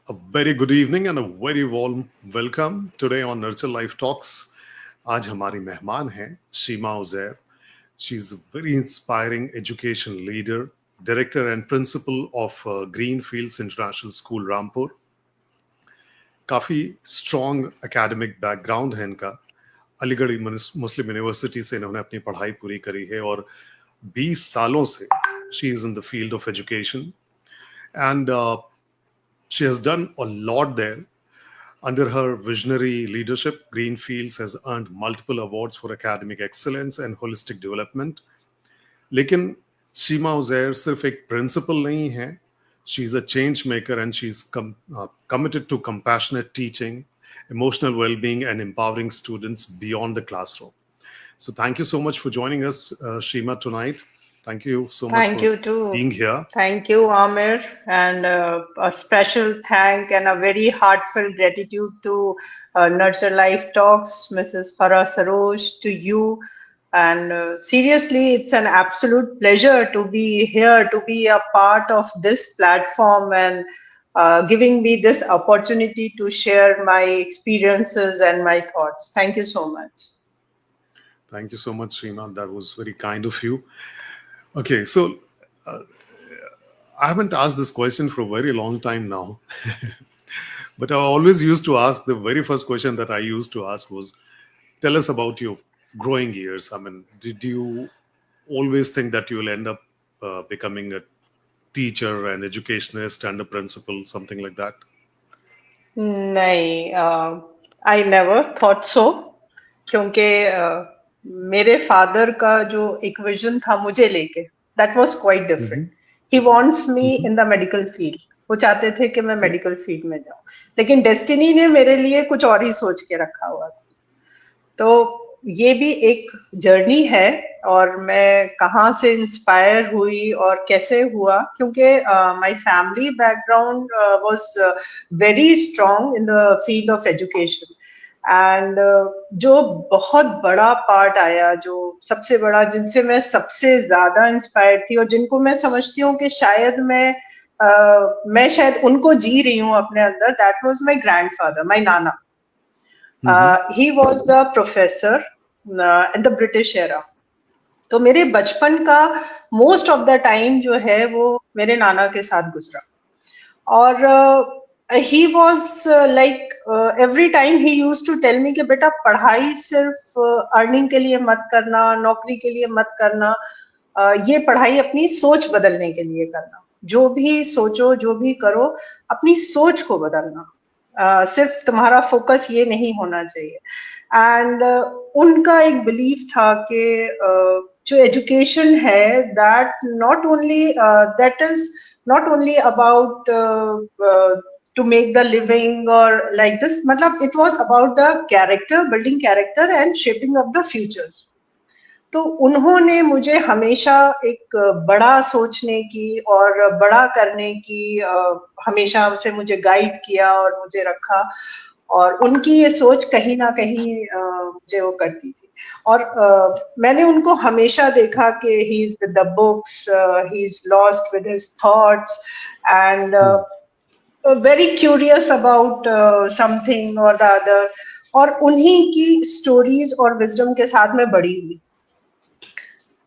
A very good evening and a very warm welcome today on Nurture Life Talks. आज हमारी मेहमान हैं शीमा Uzair. She is a very inspiring education leader, director and principal of Greenfields International School, Rampur. काफ़ी strong academic background है इनका. Aligarh Muslim university से इन्होंने अपनी पढ़ाई पूरी करी है और 20 सालों से she is in the field of education and she has done a lot there. Under her visionary leadership, Greenfields has earned multiple awards for academic excellence and holistic development. लेकिन शीमा उजैर सिर्फ एक प्रिंसिपल नहीं है. She is a change maker and she's committed to compassionate teaching, emotional well-being and empowering students beyond the classroom. So thank you so much for joining us, Sheema, tonight. Thank you so much Thank for you too. being here. Thank you, Amir, and a special thank and a very heartfelt gratitude to Nurture Life Talks, Mrs. Farah Saroj, to you. And seriously, it's an absolute pleasure to be here, to be a part of this platform and giving me this opportunity to share my experiences and my thoughts. Thank you so much. Thank you so much, Sheema. That was very kind of you. Okay, so I haven't asked this question for a very long time now, but I always used to ask the very first question that I used to ask was, tell us about your growing years. I mean, did you always think that you will end up becoming a teacher, an educationist, and a principal, something like that? नहीं, I never thought so, क्योंकि मेरे father का जो एक vision था मुझे लेके, that was quite different. He wants me in the medical field. वो चाहते थे कि मैं मेडिकल फील्ड में जाऊं, लेकिन डेस्टिनी ने मेरे लिए कुछ और ही सोच के रखा हुआ था. तो ये भी एक जर्नी है, और मैं कहाँ से इंस्पायर हुई और कैसे हुआ, क्योंकि my family background was very strong in the field of education. And जो बहुत बड़ा पार्ट आया, जो सबसे बड़ा, जिनसे मैं सबसे ज्यादा इंस्पायर थी और जिनको मैं समझती हूँ कि शायद मैं शायद उनको जी रही हूँ अपने अंदर, that was my grandfather, my Nana. He was the professor in the British era. तो मेरे बचपन का मोस्ट ऑफ द टाइम जो है वो मेरे नाना के साथ गुजरा. और he was like every time he used to tell me कि बेटा पढ़ाई सिर्फ अर्निंग के लिए मत करना, नौकरी के लिए मत करना, ये पढ़ाई अपनी सोच बदलने के लिए करना. जो भी सोचो, जो भी करो, अपनी सोच को बदलना. सिर्फ तुम्हारा फोकस ये नहीं होना चाहिए. एंड उनका एक बिलीफ था कि जो एजुकेशन है, that is not only about to make the living और लाइक दिस, मतलब it was about the character, building character and shaping of the futures. तो उन्होंने मुझे हमेशा एक बड़ा सोचने की और बड़ा करने की हमेशा से मुझे गाइड किया और मुझे रखा. और उनकी ये सोच कहीं ना कहीं मुझे वो करती थी. और मैंने उनको हमेशा देखा कि he is with the books, he is lost with his thoughts and very curious about something और द अदर. और उन्हीं की स्टोरीज और विजडम के साथ मैं बड़ी हुई.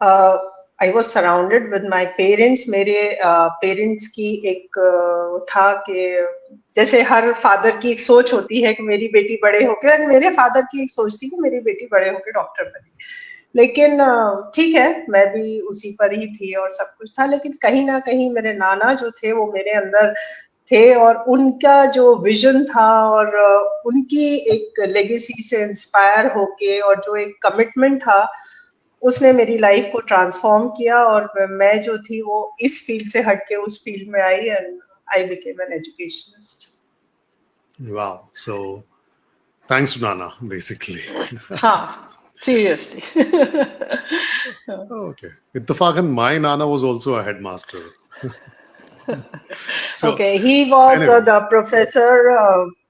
I was surrounded with my parents. मेरे पेरेंट्स की एक था कि जैसे हर फादर की एक सोच होती है कि मेरी बेटी बड़े होके, और मेरे फादर की एक सोच थी कि मेरी बेटी बड़े होके डॉक्टर बने. लेकिन ठीक है, मैं भी उसी पर ही थी और सब कुछ था, लेकिन कहीं ना कहीं मेरे नाना जो थे वो मेरे अंदर थे, और उनका जो विजन था और उनकी एक लेगेसी से इंस्पायर होके और जो एक कमिटमेंट था, उसने मेरी लाइफ को ट्रांसफॉर्म किया. और मैं जो थी वो इस फील्ड से हटके उस फील्ड में आई, and I became an educationist. Wow. So thanks to Nana, basically. हाँ, seriously. Okay. Ittafaqan, my Nana was also a headmaster. So, Okay, he was anyway. the professor,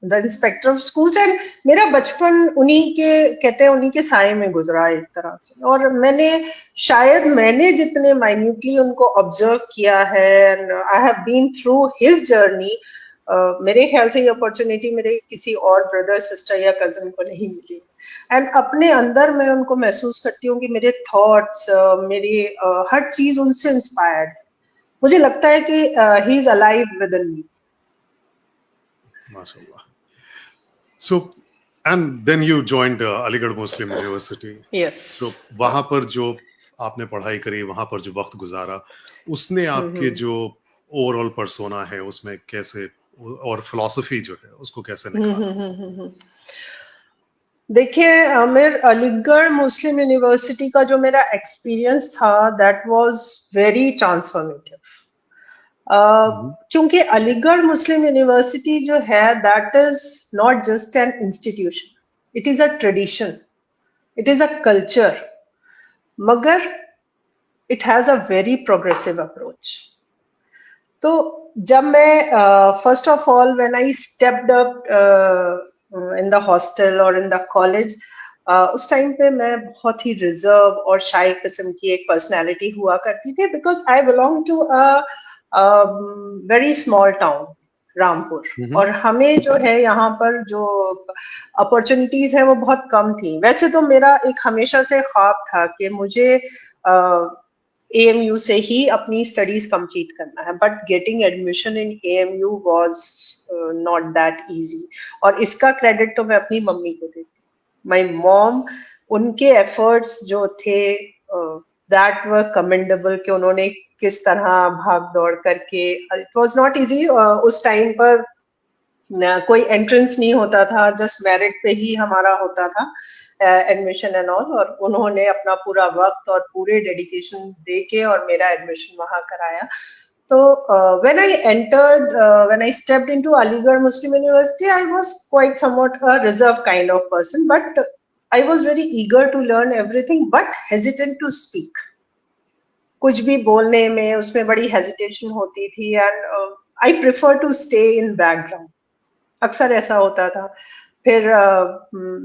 the inspector of schools, and मेरा बचपन उन्हीं के, कहते हैं उन्हीं के साए में गुजरा एक तरह से. और मैंने जितने माइन्यूटली उनको ऑब्जर्व किया है, and I have been through his journey, मेरे ख्याल से ये अपॉर्चुनिटी मेरे किसी और ब्रदर सिस्टर या कजन को नहीं मिली। एंड अपने अंदर मैं उनको महसूस करती हूँ कि मेरे थॉट्स, मेरी हर चीज उनसे इंस्पायर्ड है। मुझे लगता है कि he is alive within me. माशाल्लाह। So and then you joined Aligarh Muslim University. Yes. So वहां पर जो आपने पढ़ाई करी, वहां पर जो वक्त गुजारा, उसने आपके जो ओवरऑल पर्सोना है उसमें कैसे, और फिलॉसफी जो है उसको कैसे निखारा? देखिए आमिर, अलीगढ़ मुस्लिम यूनिवर्सिटी का जो मेरा एक्सपीरियंस था दैट वाज वेरी ट्रांसफॉर्मेटिव। क्योंकि अलीगढ़ मुस्लिम यूनिवर्सिटी जो है that is not just an institution, it is a tradition, it is a culture, मगर it has a very progressive approach. तो जब मैं first of all when I stepped up in the hostel और in the college, उस time पे मैं बहुत ही reserve और शाई किस्म की एक पर्सनालिटी हुआ करती थी, because I belong to a very small town, Rampur. और हमें जो है यहाँ पर जो अपॉर्चुनिटीज है वो बहुत कम थी। वैसे तो मेरा एक हमेशा से ख्वाब था कि मुझे AMU से ही अपनी स्टडीज कंप्लीट करना है, but getting admission in AMU was not that easy. और इसका क्रेडिट तो मैं अपनी मम्मी को देती हूँ। माय मॉम, उनके एफर्ट्स जो थे दैट वर कमेंडेबल, कि उन्होंने किस तरह भाग दौड़ करके, इट वाज नॉट इजी। उस टाइम पर कोई एंट्रेंस नहीं होता था, जस्ट मेरिट पे ही हमारा होता था एडमिशन एंड ऑल। और उन्होंने अपना पूरा वक्त और पूरे डेडिकेशन देके और मेरा एडमिशन वहां कराया। तो when I entered, when I stepped into Aligarh Muslim University, I was quite somewhat a reserved kind of person, but I was very eager to learn everything, but hesitant to speak. कुछ भी बोलने में उसमें बड़ी hesitation होती थी, and I prefer to stay in background. अक्सर ऐसा होता था। फिर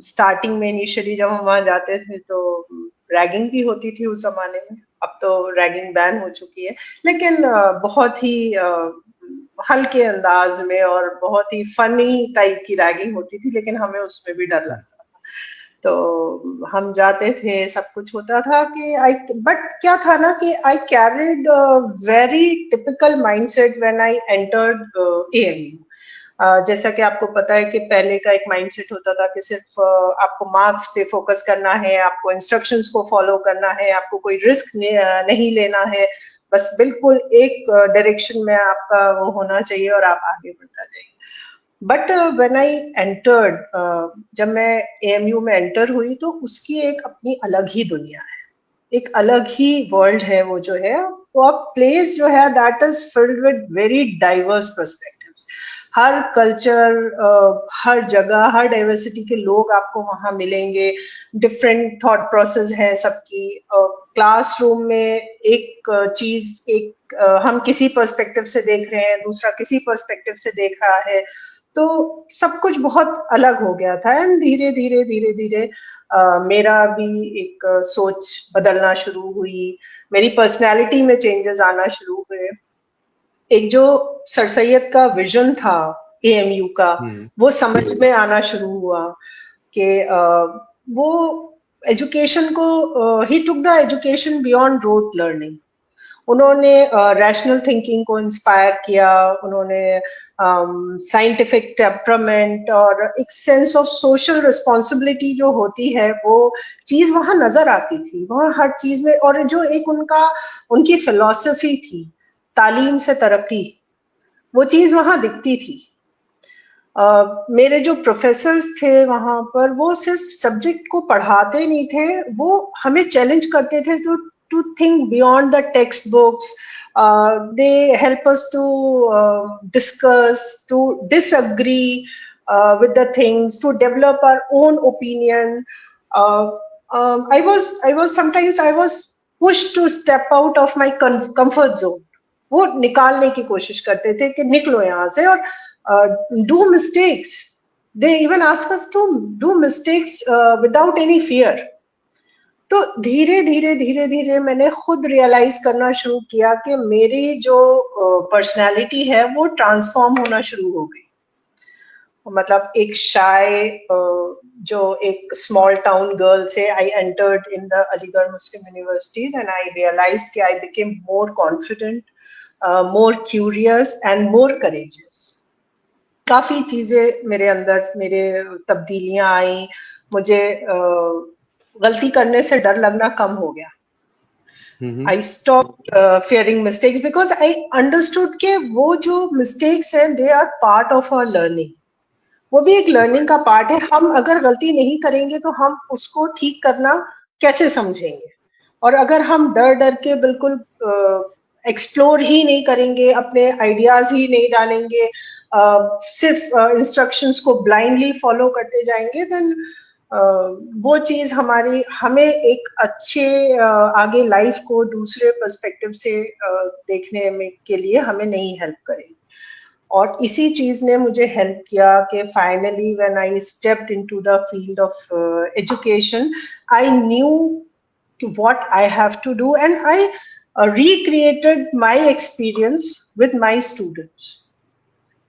स्टार्टिंग में इनिशियली जब हम वहां जाते थे तो रैगिंग भी होती थी उस जमाने में। अब तो रैगिंग बैन हो चुकी है, लेकिन बहुत ही हल्के अंदाज में और बहुत ही फनी टाइप की रैगिंग होती थी, लेकिन हमें उसमें भी डर लगता था। तो हम जाते थे, सब कुछ होता था कि बट क्या था ना कि I carried very typical mindset when I entered AMU। जैसा कि आपको पता है कि पहले का एक माइंडसेट होता था कि सिर्फ आपको मार्क्स पे फोकस करना है, आपको इंस्ट्रक्शंस को फॉलो करना है, आपको कोई रिस्क नहीं लेना है, बस बिल्कुल एक डायरेक्शन में आपका वो होना चाहिए और आप आगे बढ़ता जाइए। बट व्हेन आई एंटर्ड, जब मैं AMU में एंटर हुई तो उसकी एक अपनी अलग ही दुनिया है, एक अलग ही वर्ल्ड है वो जो है। वो प्लेस जो है that is filled with very diverse perspectives. हर कल्चर, हर जगह, हर डाइवर्सिटी के लोग आपको वहां मिलेंगे। डिफरेंट थॉट प्रोसेस है सबकी। क्लासरूम में एक चीज, एक हम किसी पर्सपेक्टिव से देख रहे हैं, दूसरा किसी पर्सपेक्टिव से देख रहा है। तो सब कुछ बहुत अलग हो गया था। एंड धीरे धीरे धीरे धीरे मेरा भी एक सोच बदलना शुरू हुई, मेरी पर्सनैलिटी में चेंजेस आना शुरू हुए। एक जो सर सैयद का विजन था AMU का, वो समझ में आना शुरू हुआ कि वो एजुकेशन को, he took the education beyond rote learning. उन्होंने रैशनल थिंकिंग को इंस्पायर किया, उन्होंने साइंटिफिक टेम्परामेंट और एक सेंस ऑफ सोशल रिस्पॉन्सिबिलिटी जो होती है वो चीज वहां नजर आती थी, वहां हर चीज में। और जो एक उनकी फिलॉसफी थी, तालीम से तरक्की, वो चीज वहां दिखती थी। मेरे जो प्रोफेसर्स थे वहां पर, वो सिर्फ सब्जेक्ट को पढ़ाते नहीं थे, वो हमें चैलेंज करते थे to think beyond the textbooks. They help us to discuss, to disagree with the things, to develop our own opinion. I was sometimes I was pushed to step out of my comfort zone. वो निकालने की कोशिश करते थे कि निकलो यहाँ से और do mistakes. They even ask us to do mistakes without any fear. तो धीरे धीरे मैंने खुद रियलाइज करना शुरू किया कि मेरी जो पर्सनालिटी है वो ट्रांसफॉर्म होना शुरू हो गई। मतलब एक शाय जो एक स्मॉल टाउन गर्ल से I entered in the Aligarh Muslim University and I realized कि I became more confident, more curious and more courageous. काफी चीजें मेरे अंदर, मेरे तब्दीलियां आई। मुझे गलती करने से डर लगना कम हो गया। I stopped fearing mistakes because I understood कि वो जो mistakes हैं they are part of our learning. वो भी एक लर्निंग का पार्ट है। हम अगर गलती नहीं करेंगे तो हम उसको ठीक करना कैसे समझेंगे? और अगर हम डर डर के बिल्कुल एक्सप्लोर ही नहीं करेंगे, अपने आइडियाज ही नहीं डालेंगे, सिर्फ इंस्ट्रक्शंस को ब्लाइंडली फॉलो करते जाएंगे, देन वो चीज हमारी, हमें एक अच्छे आगे लाइफ को दूसरे पर्सपेक्टिव से देखने में के लिए हमें नहीं हेल्प करेगी। और इसी चीज ने मुझे हेल्प किया कि finally when I stepped into the field of education, I knew what I have to do and I recreated my experience with my students.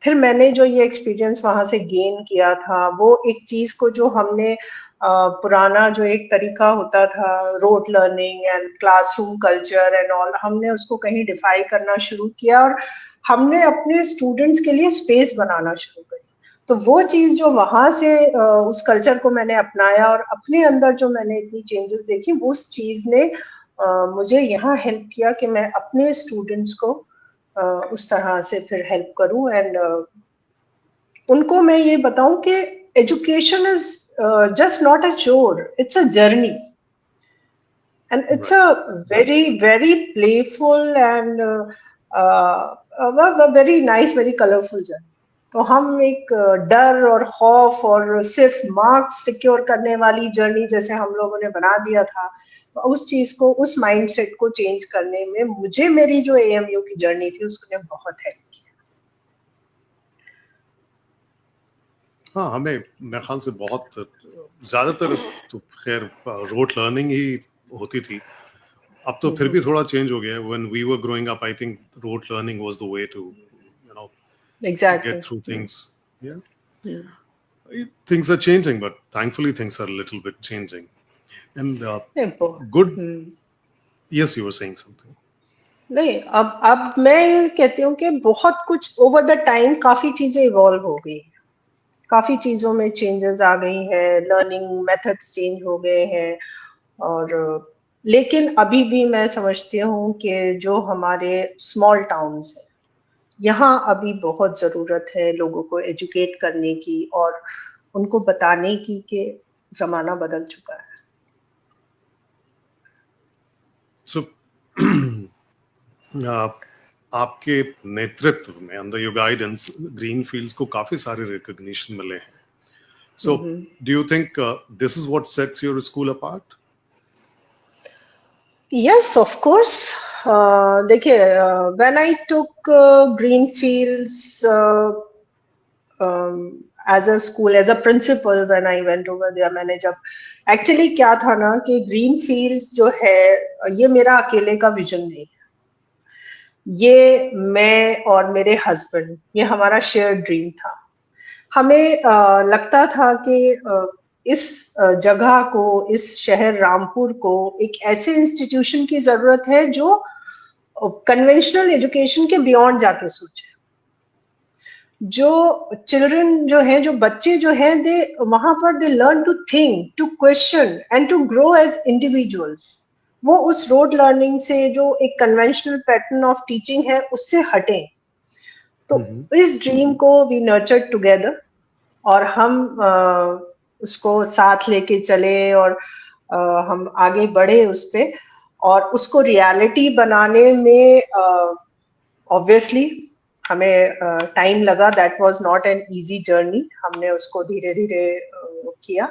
फिर मैंने जो ये एक्सपीरियंस वहां से गेन किया था, वो एक चीज को जो हमने पुराना जो एक तरीका होता था rote learning and classroom culture and all, हमने उसको कहीं डिफाई करना शुरू किया और हमने अपने स्टूडेंट्स के लिए स्पेस बनाना शुरू करी। तो वो चीज जो वहां से उस कल्चर को मैंने अपनाया और अपने अंदर जो मैंने इतनी चेंजेस देखी, वो उस चीज ने मुझे यहाँ हेल्प किया कि मैं अपने स्टूडेंट्स को उस तरह से फिर हेल्प करूं एंड उनको मैं ये बताऊं कि education is just not a chore, it's a journey and it's a very very playful and very nice, very colourful journey. तो हम एक डर और खौफ और सिर्फ मार्क्स सिक्योर करने वाली जर्नी जैसे हम लोगों ने बना दिया था, तो उस चीज को, उस माइंडसेट को चेंज करने में मुझे मेरी जो एएमयू की जर्नी थी उसने बहुत हेल्प किया। हाँ, हमें मेरे ख्याल से बहुत ज्यादातर तो खैर रोट लर्निंग ही होती थी। अब तो फिर भी थोड़ा चेंज हो गया है। When we were growing up, I think rote learning was the way to, you know, Exactly. get through things. Yeah. Things are changing, but thankfully things are a little bit changing. And good. Yes, you were saying something. नहीं, अब मैं ये कहती हूँ कि बहुत कुछ over the time काफी चीजें इवॉल्व हो गई, काफी चीजों में चेंजेस आ गई हैं, लर्निंग मेथड्स चेंज हो गए हैं। और लेकिन अभी भी मैं समझती हूँ कि जो हमारे स्मॉल टाउन्स हैं, यहाँ अभी बहुत जरूरत है लोगों को एजुकेट करने की और उनको बताने की कि जमाना बदल चुका है। So, आपके नेतृत्व में, under your guidance, green fields को काफी सारे रिकॉग्निशन मिले हैं. So, do you think this is what sets your school apart? Yes, of course. देखिए, when I took Greenfields as a school, as a principal, when I went over there, मैंने जब actually क्या था ना कि Greenfields जो है ये मेरा अकेले का विजन नहीं है, ये मैं और मेरे हस्बैंड, ये हमारा शेयर ड्रीम था। हमें लगता था कि इस जगह को, इस शहर रामपुर को एक ऐसे इंस्टीट्यूशन की जरूरत है जो कन्वेंशनल एजुकेशन के बियॉन्ड जाके सोचे। जो चिल्ड्रन जो है, जो बच्चे जो हैं, दे वहां पर they learn to think, to question and to grow as individuals. वो उस रोड लर्निंग से, जो एक कन्वेंशनल पैटर्न ऑफ टीचिंग है, उससे हटे। तो इस ड्रीम को वी नर्चर्ड टुगेदर और हम उसको साथ लेके चले और हम आगे बढ़े उस पे, और उसको रियलिटी बनाने में ऑब्वियसली हमें टाइम लगा। That was not an easy journey, हमने उसको धीरे धीरे किया।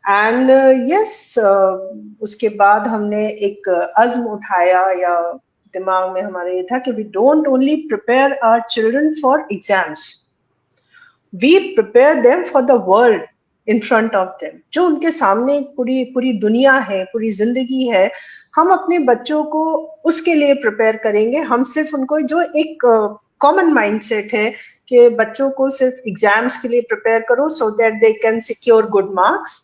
एंड यस, उसके बाद हमने एक अज़्म उठाया, या दिमाग में हमारे ये था कि we don't only prepare our children for exams, we prepare them for the world in front of them, जो उनके सामने पूरी पूरी दुनिया है, पूरी जिंदगी है, हम अपने बच्चों को उसके लिए प्रिपेयर करेंगे। हम सिर्फ उनको जो एक कॉमन माइंडसेट है कि बच्चों को सिर्फ एग्जाम्स के लिए प्रिपेयर करो so that they can secure good marks,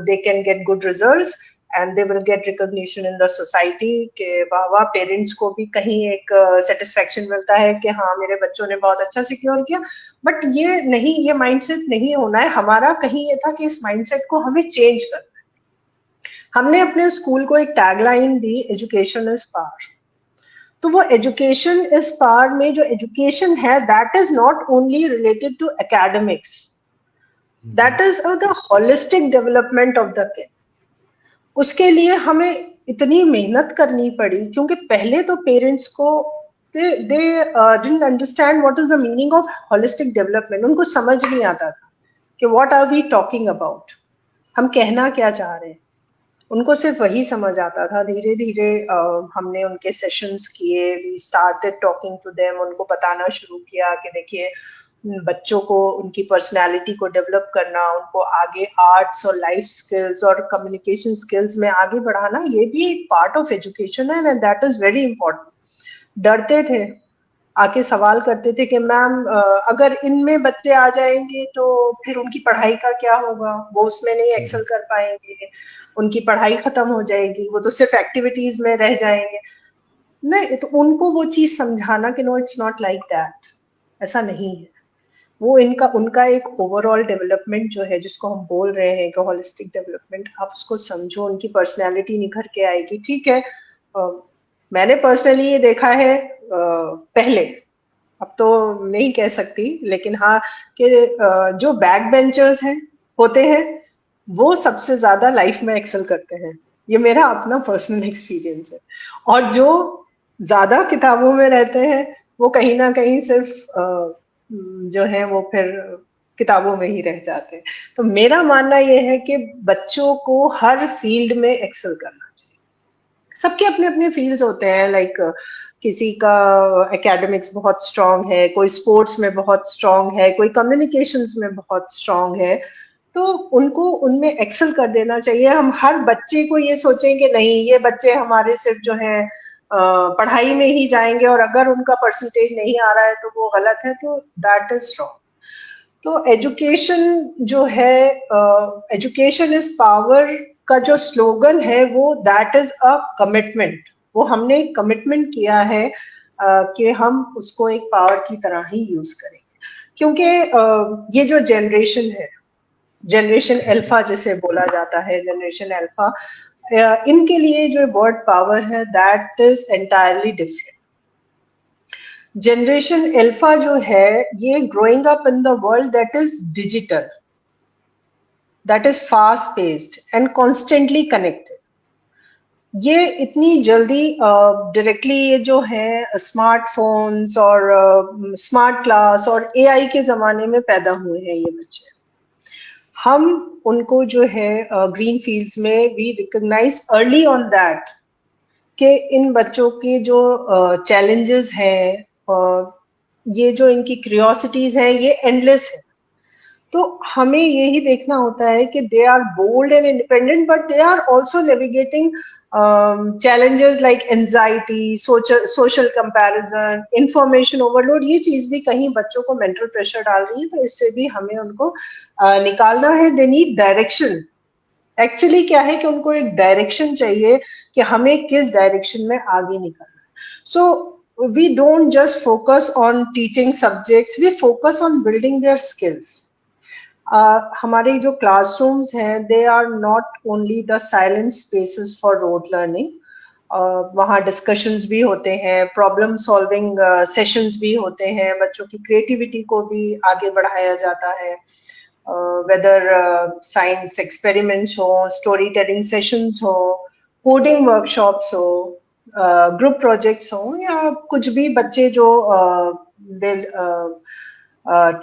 they can get good results and they will get recognition in the society के वाह वाह, पेरेंट्स को भी कहीं एक सेटिस्फेक्शन मिलता है कि हाँ मेरे बच्चों ने बहुत अच्छा सिक्योर किया। बट ये नहीं, ये माइंडसेट नहीं होना है हमारा। कहीं ये था कि इस माइंडसेट को हमें चेंज करना है। हमने अपने स्कूल को एक टैगलाइन दी, एजुकेशन इज पावर। तो वो एजुकेशन इज पावर में जो एजुकेशन है that is not only related to academics, that is the holistic development of the kid. उसके लिए हमें इतनी मेहनत करनी पड़ी क्योंकि पहले तो पेरेंट्स को they didn't understand what is the meaning of holistic development. उनको समझ नहीं आता था कि what are we talking about, हम कहना क्या चाह रहे हैं। उनको सिर्फ वही समझ आता था। धीरे धीरे हमने उनके सेशंस किए, we started talking to them, उनको बताना शुरू किया कि देखिए बच्चों को उनकी पर्सनालिटी को डेवलप करना, उनको आगे आर्ट्स और लाइफ स्किल्स और कम्युनिकेशन स्किल्स में आगे बढ़ाना, ये भी एक पार्ट ऑफ एजुकेशन है and that is very important. डरते थे, आके सवाल करते थे कि मैम अगर इनमें बच्चे आ जाएंगे तो फिर उनकी पढ़ाई का क्या होगा, वो उसमें नहीं एक्सेल कर पाएंगे, उनकी पढ़ाई खत्म हो जाएगी, वो तो सिर्फ एक्टिविटीज में रह जाएंगे। नहीं, तो उनको वो चीज समझाना कि no it's not like that, ऐसा नहीं है। वो इनका उनका एक ओवरऑल डेवलपमेंट जो है जिसको हम बोल रहे हैं कि होलिस्टिक डेवलपमेंट, आप उसको समझो, उनकी पर्सनैलिटी निखर के आएगी। ठीक है, मैंने पर्सनली ये देखा है पहले, अब तो नहीं कह सकती, लेकिन हाँ कि जो बैक बेंचर्स हैं होते हैं वो सबसे ज्यादा लाइफ में एक्सेल करते हैं। ये मेरा अपना पर्सनल एक्सपीरियंस है। और जो ज्यादा किताबों में रहते हैं वो कहीं ना कहीं सिर्फ जो है वो फिर किताबों में ही रह जाते हैं। तो मेरा मानना ये है कि बच्चों को हर फील्ड में एक्सेल करना चाहिए। सबके अपने अपने फील्ड्स होते हैं, लाइक किसी का एकेडमिक्स बहुत स्ट्रांग है, कोई स्पोर्ट्स में बहुत स्ट्रांग है, कोई कम्युनिकेशंस में बहुत स्ट्रांग है, तो उनको उनमें एक्सेल कर देना चाहिए। हम हर बच्चे को ये सोचेंगे नहीं ये बच्चे हमारे सिर्फ जो है पढ़ाई में ही जाएंगे और अगर उनका परसेंटेज नहीं आ रहा है तो वो गलत है, तो दैट इज रॉन्ग। तो एजुकेशन जो है, एजुकेशन इज पावर का जो स्लोगन है वो दैट इज अ कमिटमेंट। वो हमने कमिटमेंट किया है कि हम उसको एक पावर की तरह ही यूज करेंगे। क्योंकि ये जो जनरेशन है, जनरेशन अल्फा जिसे बोला जाता है, जनरेशन अल्फा, इनके लिए जो वर्ड पावर है that is entirely different. Generation alpha जो है ये growing up in the world that is digital, that is fast paced and constantly connected. ये इतनी जल्दी डायरेक्टली ये जो है स्मार्टफोन्स और स्मार्ट क्लास और एआई के जमाने में पैदा हुए हैं ये बच्चे। हम उनको जो है ग्रीन फील्ड्स में we recognise early on that कि इन बच्चों के जो चैलेंजेस हैं और ये जो इनकी क्यूरियोसिटीज हैं ये एंडलेस है। तो हमें यही देखना होता है कि they are bold and independent but they are also navigating challenges like anxiety, social comparison, information overload। ये चीज भी कहीं बच्चों को mental pressure डाल रही है, तो इससे भी हमें उनको निकालना है। they need direction। एक्चुअली क्या है कि उनको एक डायरेक्शन चाहिए कि हमें किस डायरेक्शन में आगे निकलना है। सो we don't just focus on teaching subjects, we focus on building their skills। हमारे जो क्लासरूम्स हैं they are not only the silent spaces for rote learning, वहाँ डिस्कशंस भी होते हैं, प्रॉब्लम सॉल्विंग सेशंस भी होते हैं, बच्चों की क्रिएटिविटी को भी आगे बढ़ाया जाता है। वेदर साइंस एक्सपेरिमेंट्स हो, स्टोरी टेलिंग सेशंस हो, कोडिंग वर्कशॉप्स हो, ग्रुप प्रोजेक्ट्स हो, या कुछ भी बच्चे जो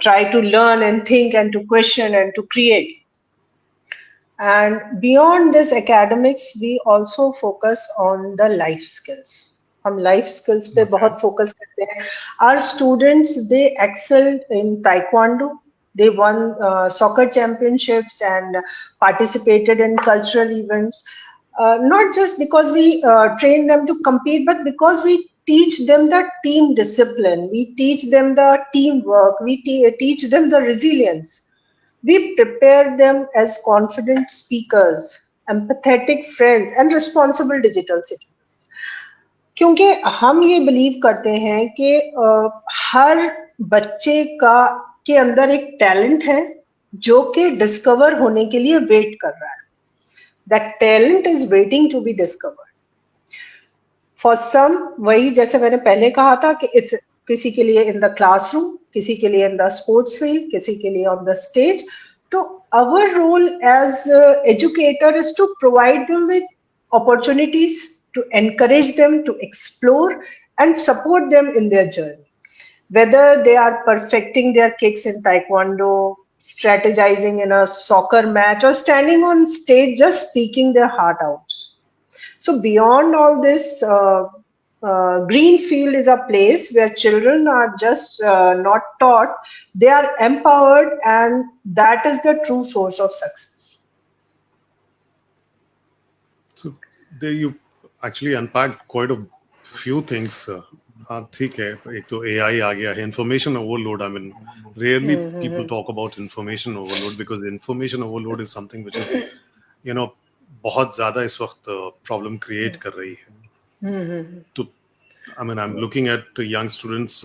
try to learn and think and to question and to create। And beyond this academics we also focus on the life skills। हम life skills पे बहुत focus करते हैं। Our students they excel in taekwondo, They won soccer championships and participated in cultural events. Not just because we train them to compete, but because we teach them the team discipline, we teach them the teamwork, we teach them the resilience. We prepare them as confident speakers, empathetic friends, and responsible digital citizens. क्योंकि हम ये believe करते हैं कि हर बच्चे का के अंदर एक टैलेंट है जो कि डिस्कवर होने के लिए वेट कर रहा है. That talent is waiting to be discovered. For some, वही जैसे मैंने पहले कहा था कि इट्स किसी के लिए इन द क्लासरूम, किसी के लिए इन द स्पोर्ट्स फील्ड, किसी के लिए ऑन द स्टेज. तो our role as educator is to provide them with opportunities, to encourage them to explore and support them in their journey. Whether they are perfecting their kicks in taekwondo, strategizing in a soccer match, or standing on stage just speaking their heart out. So beyond all this, green field is a place where children are just not taught, they are empowered, and that is the true source of success. So there you actually unpacked quite a few things. ठीक है, एक तो AI आ गया है, information overload. I mean, rarely people talk about information overload because information overload is something which is, बहुत ज़्यादा इस वक्त प्रॉब्लम क्रिएट कर रही है. तो I mean, I'm looking at young students,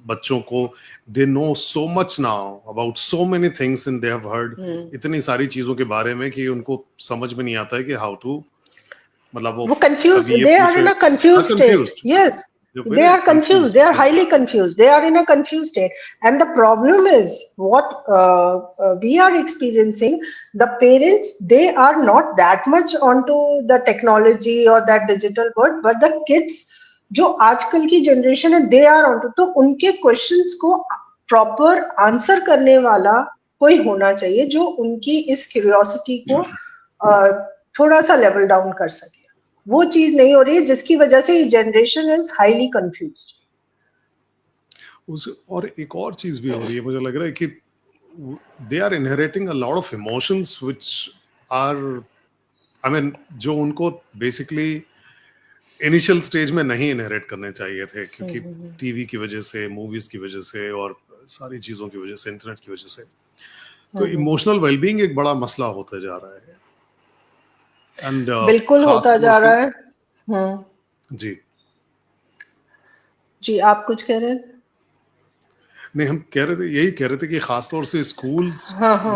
बच्चों को, they know so much now about so many things and they have heard इतनी सारी चीजों के बारे में कि उनको समझ में नहीं आता है कि how to, मतलब वो confused, they are in a confused state. Yes, they are confused, they are highly confused, they are in a confused state. And the problem is what we are experiencing, the parents, they are not that much onto the technology or that digital world, but the kids जो आजकल की generation है, they are on, तो उनके questions को proper answer करने वाला कोई होना चाहिए जो उनकी इस क्यूरियोसिटी को थोड़ा सा लेवल डाउन कर सके. वो चीज नहीं हो रही है, जिसकी वजह से ये जनरेशन इज हाईली कंफ्यूज्ड. और एक और चीज भी हो रही है, मुझे लग रहा है कि they are inheriting a lot of emotions which are, I mean, जो उनको बेसिकली इनिशियल स्टेज में नहीं इनहेरिट करने चाहिए थे, क्योंकि टीवी की वजह से, मूवीज की वजह से और सारी चीजों की वजह से, इंटरनेट की वजह से. तो इमोशनल वेलबीइंग एक बड़ा मसला होता जा रहा है. एंड बिल्कुल होता जा रहा है. जी जी, आप कुछ कह रहे हैं? नहीं, हम यही कह रहे थे कि खासतौर से स्कूल्स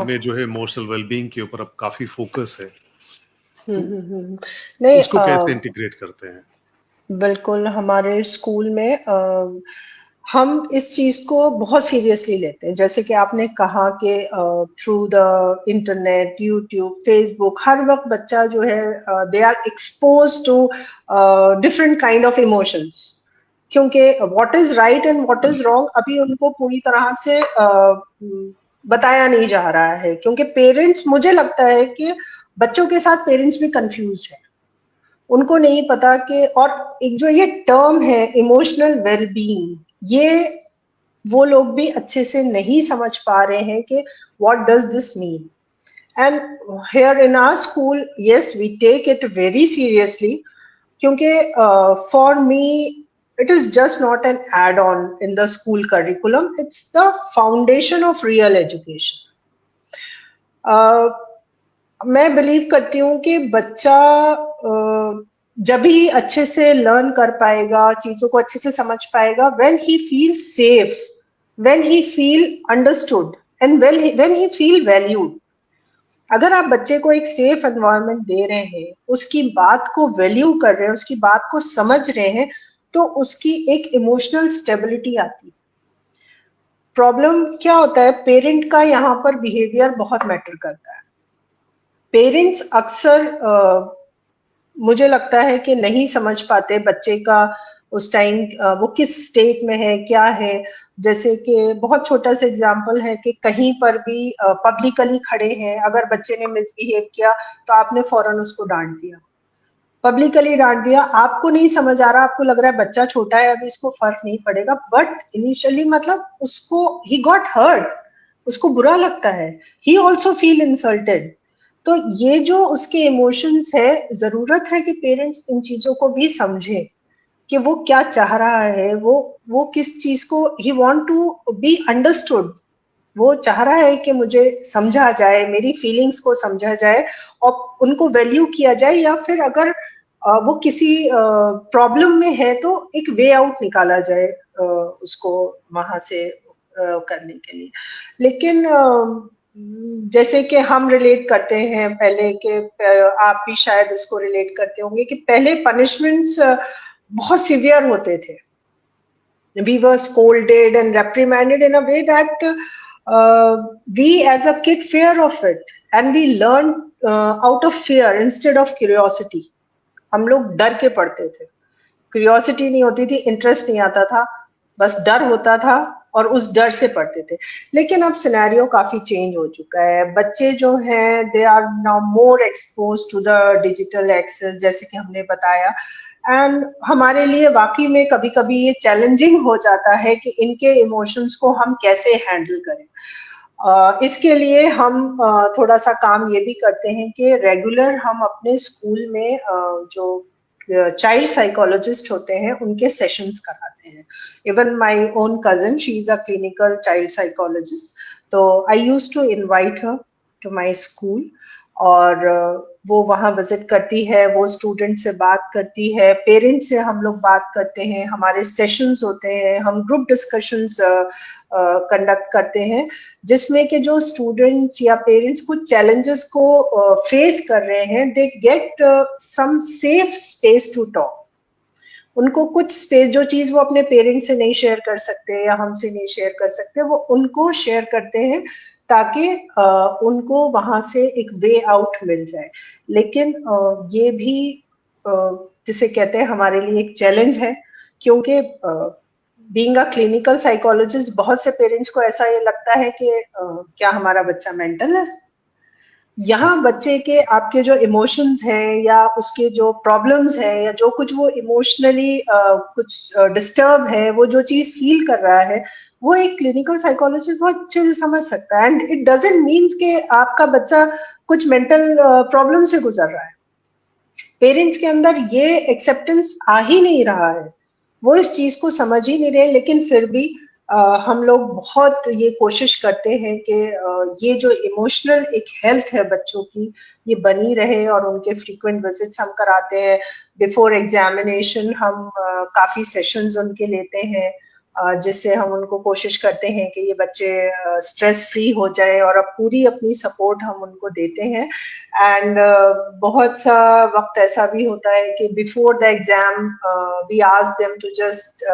में जो है इमोशनल वेलबीइंग के ऊपर अब काफी फोकस है. नहीं, उसको कैसे इंटीग्रेट करते हैं? बिल्कुल, हमारे स्कूल में हम इस चीज को बहुत सीरियसली लेते हैं. जैसे कि आपने कहा कि through the internet, YouTube, Facebook, हर वक्त बच्चा जो है they are expose to different kind of emotions. क्योंकि what is right and what is wrong अभी उनको पूरी तरह से बताया नहीं जा रहा है. क्योंकि पेरेंट्स, मुझे लगता है कि बच्चों के साथ पेरेंट्स भी कंफ्यूज है. उनको नहीं पता कि, और एक जो ये टर्म है इमोशनल वेलबीइंग, ये वो लोग भी अच्छे से नहीं समझ पा रहे हैं कि what does this mean. And here in our school, yes, we take it very seriously. क्योंकि for me it is just not an add-on in the school curriculum, it's the foundation of real education. मैं believe करती हूँ कि बच्चा जब ही अच्छे से learn कर पाएगा, चीजों को अच्छे से समझ पाएगा, when he feels safe, when he feel understood and when he feel valued. अगर आप बच्चे को एक सेफ एनवायरनमेंट दे रहे हैं, उसकी बात को वैल्यू कर रहे हैं, उसकी बात को समझ रहे हैं, तो उसकी एक इमोशनल स्टेबिलिटी आती है. प्रॉब्लम क्या होता है, पेरेंट का यहाँ पर बिहेवियर बहुत मैटर करता है. पेरेंट्स अक्सर मुझे लगता है कि नहीं समझ पाते बच्चे का उस टाइम वो किस स्टेट में है, क्या है. जैसे कि बहुत छोटा सा एग्जांपल है कि कहीं पर भी पब्लिकली खड़े हैं, अगर बच्चे ने मिसबिहेव किया तो आपने फौरन उसको डांट दिया, पब्लिकली डांट दिया. आपको नहीं समझ आ रहा, आपको लग रहा है बच्चा छोटा है, अभी इसको फर्क नहीं पड़ेगा, बट इनिशियली मतलब उसको ही गॉट हर्ट. उसको बुरा लगता है, ही ऑल्सो फील इंसल्टेड। तो ये जो उसके इमोशंस है, जरूरत है कि पेरेंट्स इन चीजों को भी समझे कि वो क्या चाह रहा है, वो किस चीज को ही वांट टू बी अंडरस्टूड। वो चाह रहा है कि मुझे समझा जाए, मेरी फीलिंग्स को समझा जाए और उनको वैल्यू किया जाए, या फिर अगर वो किसी प्रॉब्लम में है तो एक वे आउट निकाला जाए उसको वहां से करने के लिए। लेकिन जैसे कि हम रिलेट करते हैं पहले के, आप भी शायद इसको रिलेट करते होंगे कि पहले पनिशमेंट्स बहुत सिवियर होते थे। We were scolded and reprimanded in a way that we as a kid fear of it, and we learned out of fear instead of curiosity. हम लोग डर के पढ़ते थे, क्यूरियोसिटी नहीं होती थी, इंटरेस्ट नहीं आता था, बस डर होता था और उस डर से पढ़ते थे। लेकिन अब सिनेरियो काफी चेंज हो चुका है। बच्चे जो हैं they are now more expose to the digital access, जैसे कि हमने बताया। एंड हमारे लिए वाकई में कभी कभी ये चैलेंजिंग हो जाता है कि इनके इमोशंस को हम कैसे हैंडल करें। इसके लिए हम थोड़ा सा काम ये भी करते हैं कि रेगुलर हम अपने स्कूल में जो चाइल्ड साइकोलॉजिस्ट होते हैं उनके सेशंस कराते हैं। Even my own cousin, she is a clinical child psychologist, तो I used to invite her to my school. और वो वहां विजिट करती है, वो स्टूडेंट से बात करती है, पेरेंट्स से हम लोग बात करते हैं, हमारे सेशंस होते हैं, हम ग्रुप डिस्कशंस कंडक्ट करते हैं, जिसमें कि जो स्टूडेंट्स या पेरेंट्स कुछ चैलेंजेस को फेस कर रहे हैं, they get some safe space to talk. उनको कुछ स्पेस, जो चीज वो अपने पेरेंट्स से नहीं शेयर कर सकते या हमसे नहीं शेयर कर सकते, वो उनको शेयर करते हैं ताकि उनको वहां से एक वे आउट मिल जाए। लेकिन ये भी जिसे कहते हैं हमारे लिए एक चैलेंज है, क्योंकि बीइंग अ क्लिनिकल साइकोलॉजिस्ट बहुत से पेरेंट्स को ऐसा ये लगता है कि क्या हमारा बच्चा मेंटल है। यहाँ बच्चे के आपके जो इमोशंस हैं या उसके जो प्रॉब्लम्स हैं या जो कुछ वो इमोशनली कुछ डिस्टर्ब है, वो जो चीज फील कर रहा है, वो एक क्लिनिकल साइकोलॉजिस्ट बहुत अच्छे से समझ सकता है। एंड इट डजंट मीन्स कि आपका बच्चा कुछ मेंटल प्रॉब्लम से गुजर रहा है। पेरेंट्स के अंदर ये एक्सेप्टेंस आ ही नहीं रहा है, वो इस चीज को समझ ही नहीं रहे। लेकिन फिर भी हम लोग बहुत ये कोशिश करते हैं कि ये जो इमोशनल एक हेल्थ है बच्चों की, ये बनी रहे, और उनके फ्रीक्वेंट विजिट्स हम कराते हैं। बिफोर एग्जामिनेशन हम काफी सेशंस उनके लेते हैं, जिससे हम उनको कोशिश करते हैं कि ये बच्चे स्ट्रेस फ्री हो जाए, और अब पूरी अपनी सपोर्ट हम उनको देते हैं। एंड बहुत सा वक्त ऐसा भी होता है कि before the exam we ask them to just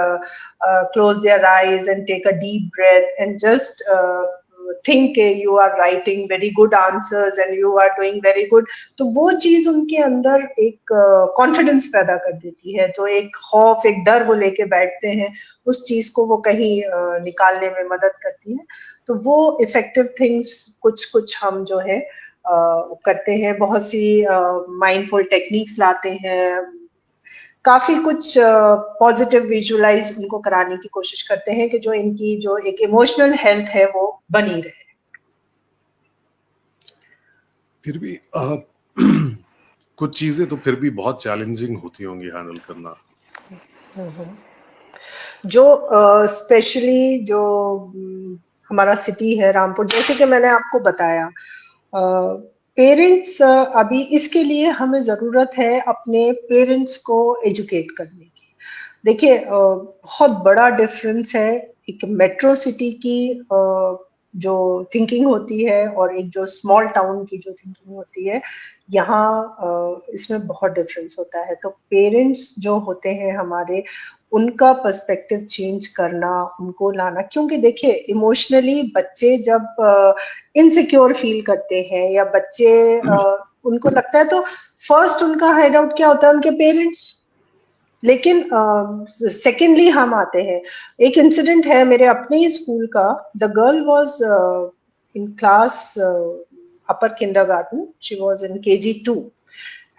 close their eyes and take a deep breath and just think you are writing very good answers and you are doing very good। तो वो चीज उनके अंदर एक confidence पैदा कर देती है, तो एक खौफ, एक डर वो लेके बैठते हैं, उस चीज को वो कहीं निकालने में मदद करती है। तो वो इफेक्टिव थिंग्स कुछ कुछ हम जो है करते हैं। बहुत सी माइंडफुल टेक्निक्स लाते हैं, काफी कुछ पॉजिटिव विजुअलाइज उनको कराने की कोशिश करते हैं कि जो इनकी जो एक इमोशनल हेल्थ है वो बनी रहे। फिर भी कुछ चीजें तो फिर भी बहुत चैलेंजिंग होती होंगी हैंडल करना। जो स्पेशली जो हमारा सिटी है रामपुर, जैसे कि मैंने आपको बताया, पेरेंट्स अभी इसके लिए हमें जरूरत है अपने पेरेंट्स को एजुकेट करने की। देखिए बहुत बड़ा डिफरेंस है एक मेट्रो सिटी की जो थिंकिंग होती है और एक जो स्मॉल टाउन की जो थिंकिंग होती है। यहाँ इसमें बहुत डिफरेंस होता है। तो पेरेंट्स जो होते हैं हमारे, उनका पर्सपेक्टिव चेंज करना, उनको लाना, क्योंकि देखिए इमोशनली बच्चे जब इनसिक्योर फील करते हैं या बच्चे उनको लगता है, तो फर्स्ट उनका हाइड आउट क्या होता है, उनके पेरेंट्स। लेकिन सेकेंडली हम आते हैं। एक इंसिडेंट है मेरे अपने ही स्कूल का। The girl was in class upper kindergarten, she was in KG2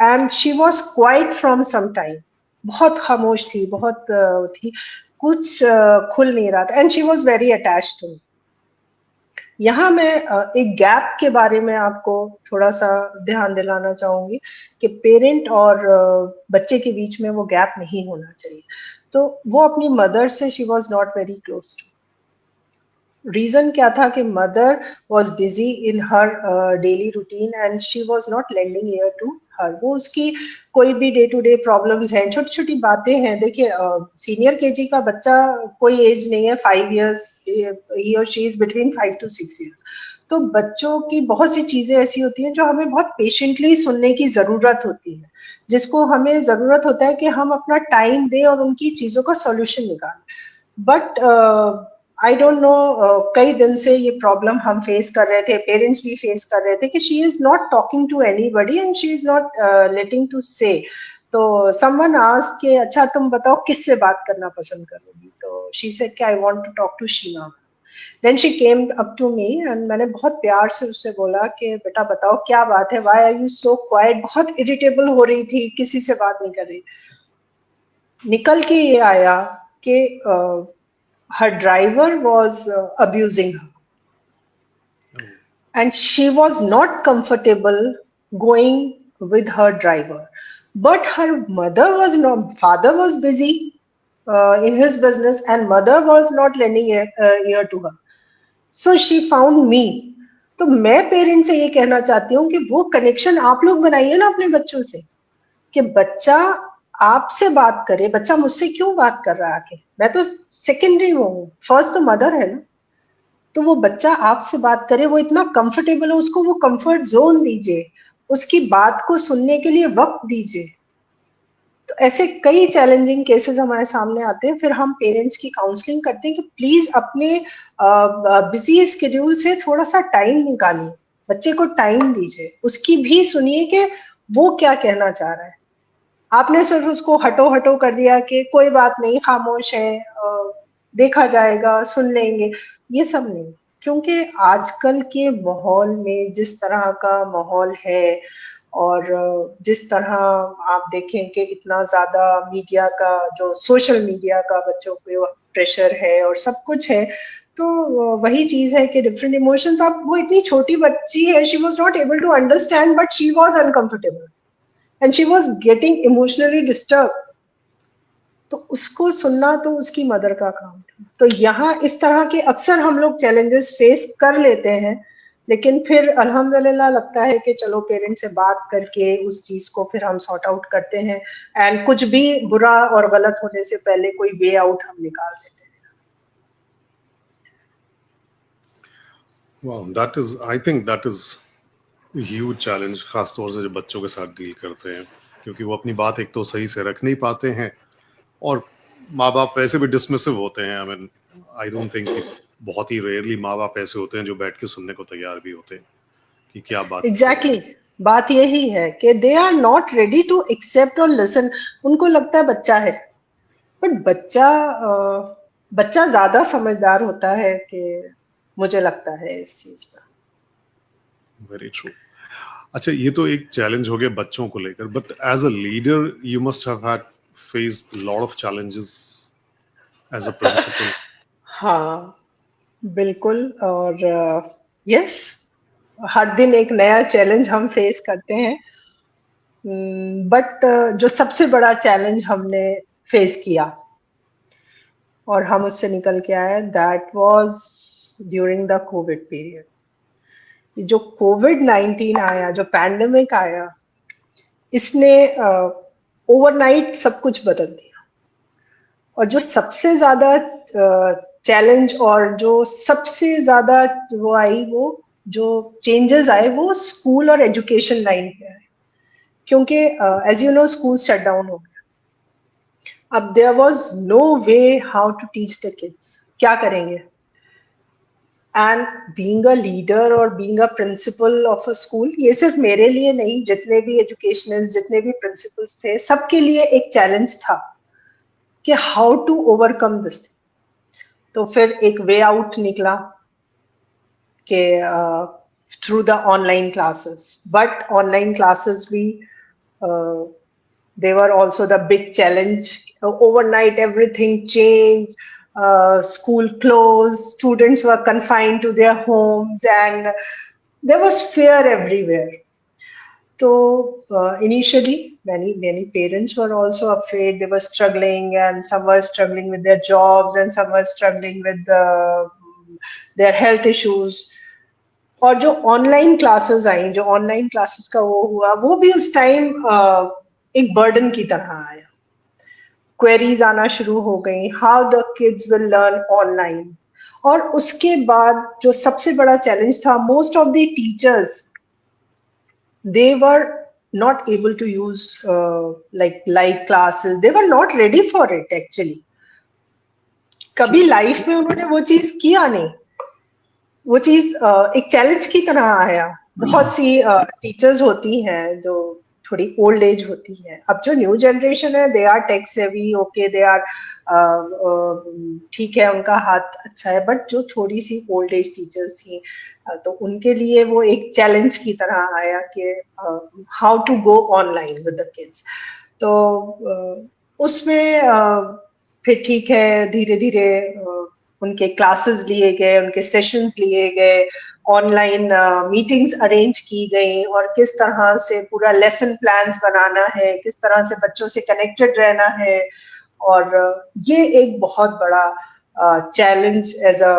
and she was quiet from some time. बहुत खामोश थी, बहुत थी, कुछ खुल नहीं रहा था, and she was very attached to me. यहाँ मैं एक गैप के बारे में आपको थोड़ा सा ध्यान दिलाना चाहूंगी कि पेरेंट और बच्चे के बीच में वो गैप नहीं होना चाहिए। तो वो अपनी मदर से she was not very close to. Reason क्या था कि mother was busy in her daily routine and she was not lending ear to her. वो उसकी कोई भी डे टू डे प्रॉब्लम्स हैं, छोटी छोटी बातें हैं। देखिए सीनियर केजी का बच्चा कोई एज नहीं है, 5 years, ही और she is between 5 to 6 years। तो बच्चों की बहुत सी चीजें ऐसी होती हैं जो हमें बहुत पेशेंटली सुनने की जरूरत होती है, जिसको हमें जरूरत होता है कि हम अपना टाइम दें और उनकी चीजों का सॉल्यूशन निकालें। बट आई डोंट नो, कई दिन से ये प्रॉब्लम हम फेस कर रहे थे, पेरेंट्स भी फेस कर रहे थे कि she is not talking to anybody and she is not letting to say. तो समवन आस्क्ड कि अच्छा तुम बताओ किससे बात करना पसंद करोगी, तो शी सेड कि I want to talk to Sheema. Then she came up to me and मैंने बहुत प्यार से उससे बोला कि बेटा बताओ क्या बात है, why are you so quiet. बहुत इरिटेबल हो रही थी, किसी से बात नहीं कर रही। निकल के ये आया कि her driver was abusing her and she was not comfortable going with her driver, but her mother was not, father was busy in his business and mother was not lending ear to her, so she found me। तो मैं parent से ये कहना चाहती हूँ कि वो connection आप लोग बनाइए ना अपने बच्चों से, कि बच्चा आपसे बात करे। बच्चा मुझसे क्यों बात कर रहा है आके, मैं तो सेकेंडरी हूँ, फर्स्ट तो मदर है ना। तो वो बच्चा आपसे बात करे, वो इतना कंफर्टेबल है, उसको वो कंफर्ट जोन दीजिए, उसकी बात को सुनने के लिए वक्त दीजिए। तो ऐसे कई चैलेंजिंग केसेस हमारे सामने आते हैं, फिर हम पेरेंट्स की काउंसलिंग करते हैं कि प्लीज अपने बिजी स्केड्यूल से थोड़ा सा टाइम निकालिए, बच्चे को टाइम दीजिए, उसकी भी सुनिए कि वो क्या कहना चाह रहा है। आपने सिर्फ उसको हटो हटो कर दिया कि कोई बात नहीं, खामोश है, देखा जाएगा, सुन लेंगे, ये सब नहीं। क्योंकि आजकल के माहौल में जिस तरह का माहौल है और जिस तरह आप देखें कि इतना ज्यादा मीडिया का, जो सोशल मीडिया का बच्चों पे प्रेशर है और सब कुछ है, तो वही चीज है कि डिफरेंट इमोशंस। आप, वो इतनी छोटी बच्ची है, she was not able to understand but she was uncomfortable and she was getting emotionally disturb. तो उसको सुनना तो उसकी मदर का काम था। तो यहाँ इस तरह के अक्सर हम लोग चैलेंजेस फेस कर लेते हैं, लेकिन फिर अल्हम्दुलिल्लाह लगता है कि चलो पेरेंट से बात करके उस चीज को फिर हम सॉर्ट आउट करते हैं एंड कुछ भी बुरा और गलत होने से पहले कोई वे आउट हम निकाल देते हैं। Wow, that is, I think that is huge challenge, खास तौर से जब बच्चों के साथ डील करते हैं, क्योंकि वो अपनी बात एक तो सही से रख नहीं पाते हैं और माँ बाप वैसे भी डिसमिसिव होते हैं। I mean, I don't think कि, बहुत ही रेयरली माँ बाप ऐसे होते हैं जो बैठ के सुनने को तैयार भी होते हैं कि क्या बात एग्जैक्टली करेंगे। बात यही है कि they are not ready to accept और लिसन। उनको लगता है बच्चा है, बट बच्चा ज्यादा समझदार होता है कि मुझे लगता है इस चीज पर। Very true. अच्छा, ये तो एक चैलेंज हो गया बच्चों को लेकर, but as a leader you must have had faced lot of challenges as a principal. हाँ बिल्कुल। और यस, हर दिन एक नया चैलेंज हम फेस करते हैं। बट जो सबसे बड़ा चैलेंज हमने फेस किया और हम उससे निकल के आए, that was during the Covid period. जो कोविड-19 आया, जो पैंडेमिक आया, इसने ओवरनाइट सब कुछ बदल दिया। और जो सबसे ज्यादा चैलेंज और जो सबसे ज्यादा वो आई, वो जो चेंजेस आए वो स्कूल और एजुकेशन लाइन पे आए। क्योंकि as you know school shut down हो गया। अब there was no way how to teach the kids, क्या करेंगे। एंड बीइंग अ लीडर और being a principal of a school, ये सिर्फ मेरे लिए नहीं, जितने भी एजुकेशनल्स, जितने भी प्रिंसिपल्स थे, सबके लिए एक चैलेंज था कि हाउ टू ओवरकम दिस। तो फिर एक वे आउट निकला कि through the online classes. But online classes भी they were also the big challenge. Overnight everything changed. school closed, students were confined to their homes, and there was fear everywhere. So initially, many parents were also afraid. They were struggling, and some were struggling with their jobs, and some were struggling with their health issues. और जो online classes I, जो online classes का वो हुआ, वो भी उस time एक बर्डन की तरह आया. क्वेरीज आना शुरू हो गई, how the kids will learn online. और उसके बाद जो सबसे बड़ा चैलेंज था, most of the teachers they were not able to use like live classes. They were not ready for it actually. कभी लाइफ में उन्होंने वो चीज किया नहीं. वो चीज एक चैलेंज की तरह आया. बहुत सी टीचर्स होती हैं जो थोड़ी ओल्ड एज होती है. अब जो न्यू जनरेशन है, they are tech savvy, okay, they are ठीक है, उनका हाथ अच्छा है. बट जो थोड़ी सी ओल्ड एज टीचर्स थी, तो उनके लिए वो एक चैलेंज की तरह आया कि how to go online with the kids. तो उसमें फिर ठीक है, धीरे धीरे उनके क्लासेस लिए गए, उनके सेशंस लिए गए, ऑनलाइन मीटिंग्स अरेंज की गई, और किस तरह से पूरा लेसन प्लान्स बनाना है, किस तरह से बच्चों से कनेक्टेड रहना है. और ये एक बहुत बड़ा challenge as a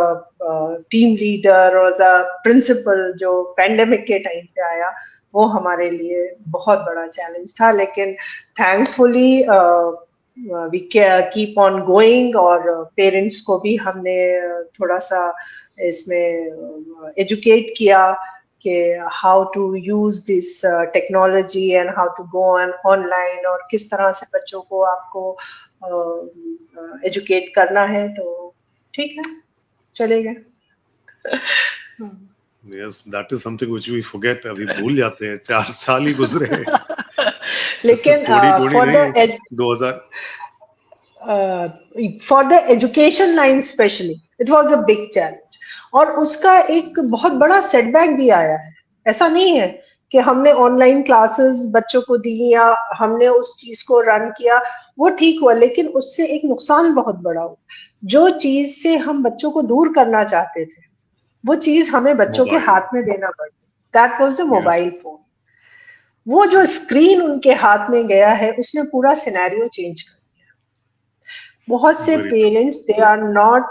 team leader और एज अ प्रिंसिपल जो पैंडेमिक के टाइम पे आया, वो हमारे लिए बहुत बड़ा चैलेंज था. लेकिन thankfully we keep on going, और पेरेंट्स को भी हमने थोड़ा सा इसमें एजुकेट किया कि how to use this technology and how to go online, और किस तरह से बच्चों को आपको एजुकेट करना है. तो ठीक है, चलेगा. Yes, that is something which we forget. अभी भूल जाते हैं. 4 साल ही गुजरे हैं. लेकिन for the 2000 for the education line specially it was a big challenge. और उसका एक बहुत बड़ा सेटबैक भी आया है. ऐसा नहीं है कि हमने ऑनलाइन क्लासेस बच्चों को दी या हमने उस चीज को रन किया, वो ठीक हुआ, लेकिन उससे एक नुकसान बहुत बड़ा हुआ. जो चीज से हम बच्चों को दूर करना चाहते थे, वो चीज हमें बच्चों के मोबाइल. हाथ में देना पड़ी. That was the Yes. Mobile phone. वो जो स्क्रीन उनके हाथ में गया है, उसने पूरा सिनेरियो चेंज कर दिया. बहुत से Very true. Parents, they are not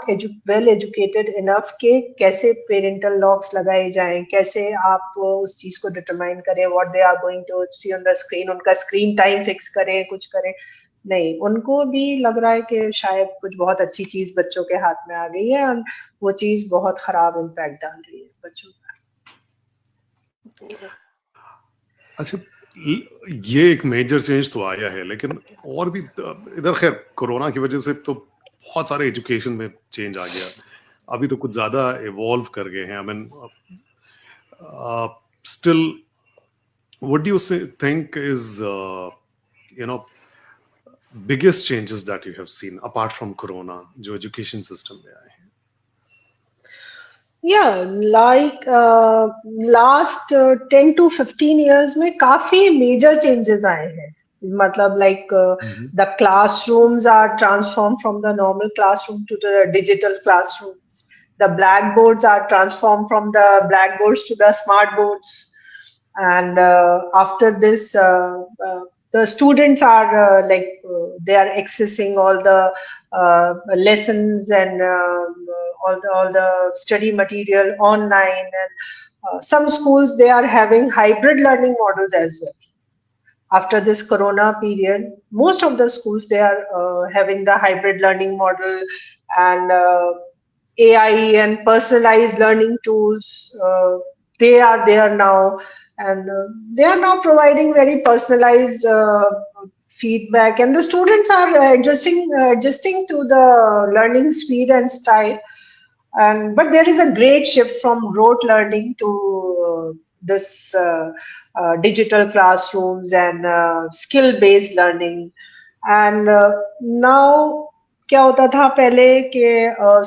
well educated enough के कैसे पेरेंटल लॉक्स लगाए जाएं, कैसे आप उस चीज को डिटरमाइन करें, what they are going to see on the screen, उनका स्क्रीन टाइम फिक्स करें, कुछ करें. नहीं, उनको भी लग रहा है कि शायद कुछ बहुत अच्छी चीज बच्चों के हाथ में आ गई है, और वो चीज बहुत खराब इम्पैक्ट डाल रही है बच्चों पर. अच्छा, ये एक मेजर चेंज तो आया है, लेकिन और भी इधर खैर कोरोना की वजह से तो बहुत सारे एजुकेशन में चेंज आ गया. अभी तो कुछ ज्यादा इवॉल्व कर गए हैं. I mean still what do you think is biggest changes that you have seen apart from corona जो एजुकेशन सिस्टम में आए हैं? Yeah, like last 10 to 15 years में काफी major changes आए हैं. मतलब like the classrooms are transformed from the normal classroom to the digital classrooms. The blackboards are transformed from the blackboards to the smart boards. And after this, the students are they are accessing all the lessons and all the study material online. And some schools, they are having hybrid learning models as well. After this corona period, most of the schools, they are having the hybrid learning model, and AI and personalized learning tools, they are there now. And they are now providing very personalized feedback, and the students are adjusting to the learning speed and style. And but there is a great shift from rote learning to this digital classrooms and skill based learning. And now क्या होता था पहले कि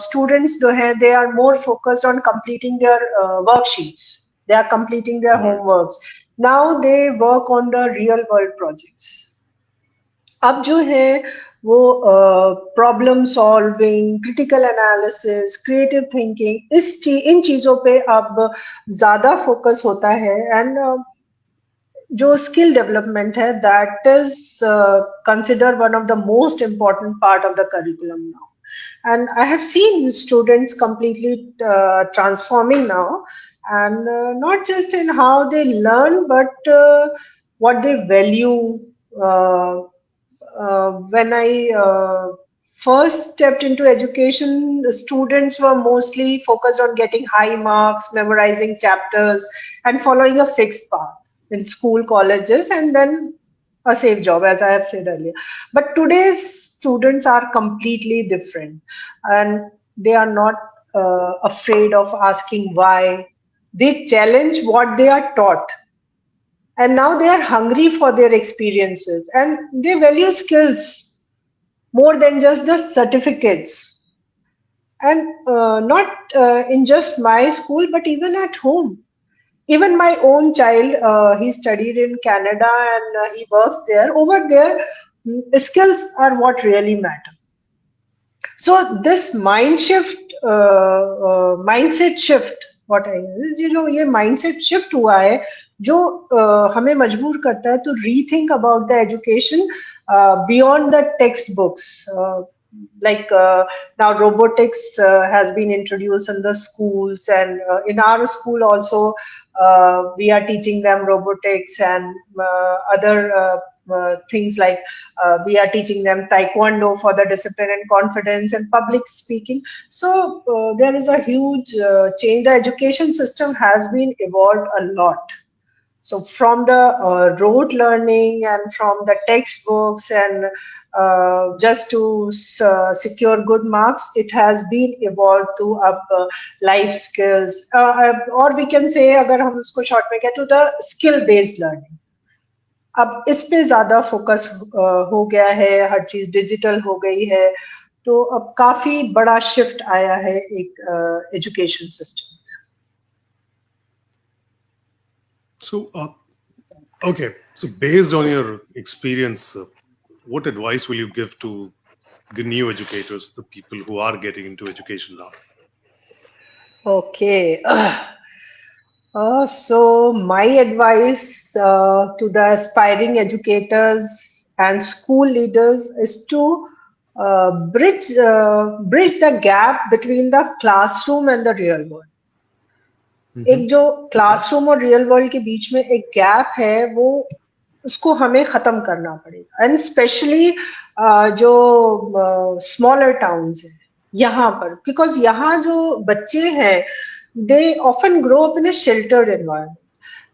students जो है, they are more focused on completing their worksheets, they are completing their homeworks. Now they work on the real world projects. अब जो है वो problem solving, critical analysis, creative thinking, इन चीजों पे अब ज्यादा फोकस होता है. एंड जो स्किल डेवलपमेंट है, that is consider one of the most important part of the curriculum now. And I have seen students completely transforming now, and not just in how they learn, but what they value. Uh, when I first stepped into education, the students were mostly focused on getting high marks, memorizing chapters, and following a fixed path in school, colleges, and then a safe job, as I have said earlier. But today's students are completely different, and they are not afraid of asking why. They challenge what they are taught, and now they are hungry for their experiences, and they value skills more than just the certificates. And not in just my school, but even at home. Even my own child, he studied in Canada, and he works there. Over there, skills are what really matter. So this mindset shift, what I, ये mindset shift हुआ है जो हमें मजबूर करता है to rethink about the education beyond the textbooks. Like now robotics has been introduced in the schools, and in our school also we are teaching them robotics and other things like we are teaching them taekwondo for the discipline and confidence and public speaking. So there is a huge change. The education system has been evolved a lot. So from the rote learning and from the textbooks and just to secure good marks, it has been evolved to life skills, or we can say, अगर हम इसको short में कहें, to the skill based learning. अब इस पे ज्यादा focus हो गया है, हर चीज डिजिटल हो गई है, तो अब काफी बड़ा शिफ्ट आया है एक education system. So, okay. So, based on your experience, what advice will you give to the new educators, the people who are getting into education now? Okay. So my advice to the aspiring educators and school leaders is to bridge the gap between the classroom and the real world. एक जो classroom और real world के बीच में एक gap है, वो उसको हमें खत्म करना पड़ेगा. एंड स्पेशली जो स्मॉलर टाउन्स है यहाँ पर, बिकॉज यहाँ जो बच्चे हैं, they often grow up in a sheltered environment.